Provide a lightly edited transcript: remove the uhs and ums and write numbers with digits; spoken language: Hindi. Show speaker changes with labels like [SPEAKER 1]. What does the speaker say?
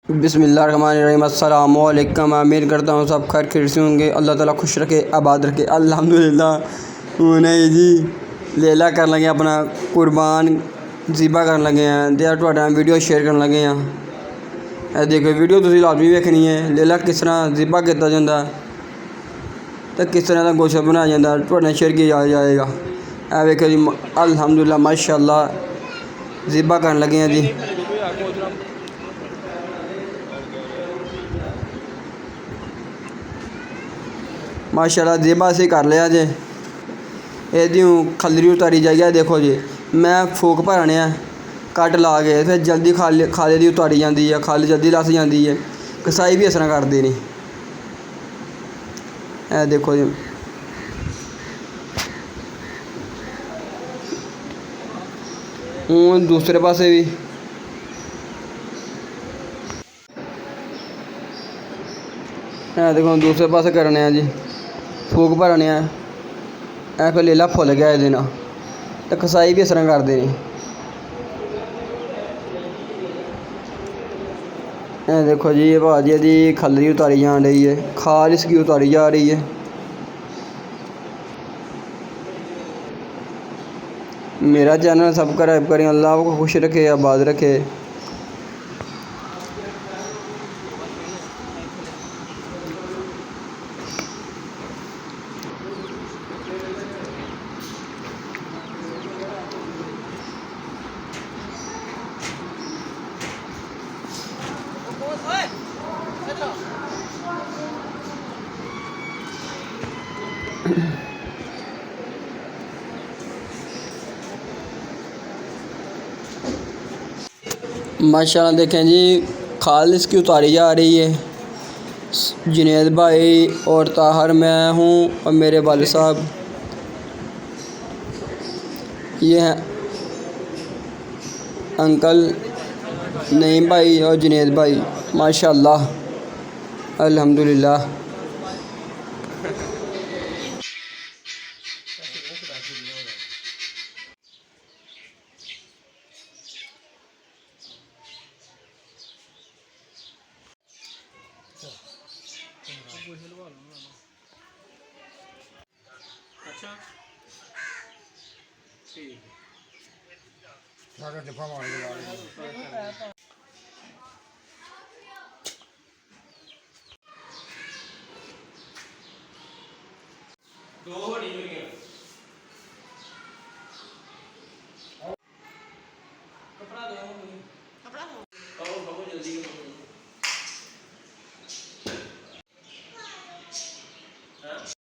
[SPEAKER 1] बिस्मिल्लाहिर्रहमानिर्रहीम। अस्सलामु अलैकुम। उम्मीद करता हूँ सब खैर खैरियत से होंगे। अल्लाह ताला खुश रखे, आबाद रखे। अल्हम्दुलिल्लाह। नहीं जी, लेला कर लगे अपना कुर्बान ज़िबा कर लगे हैं ते तुहाडे नाल वीडियो शेयर करन लगे हैं। ए देखो वीडियो तुसीं लाजमी वेखनी है। लेला किस तरह ज़िबा किया जाता तो किस तरह का गोश्त बनाया जाता तुहाडे नाल शेयर किया जाएगा। ए वेखो जी, अल्हम्दुलिल्लाह माशाअल्लाह ज़िबा करन लगे हैं जी। माशाअल्लाह ज़िबा असीं कर लिया जे। एह्दी खल्लरी उतारी जाइए। देखो जी, मैं फूक भरने कट ला के फिर जल्दी खाले दी उतारी जाती है। खल जल्दी लस जाती है। कसाई भी इस तरह करती नहीं। ए देखो जी, हूँ दूसरे पासे भी देखो दूसरे पासे करने जी, फूक भरने फिर लेला फुल गया ये ना तो कसाई भी इस तरह करते नहीं। देखो जी, ये भाजी यदि खल्लरी उतारी जा रही है, खाल इसकी उतारी जा रही है। मेरा चैनल सब्सक्राइब करें। अल्लाह को खुश रखे, आबाद रखे। माशाल्लाह देखें जी, खाल इसकी उतारी जा रही है। जुनैद भाई और ताहर मैं हूँ और मेरे वालिद साहब ये हैं अंकल नईम भाई और जुनैद भाई। माशाल्लाह अल्हम्दुलिल्लाह।
[SPEAKER 2] अच्छा ठीक है।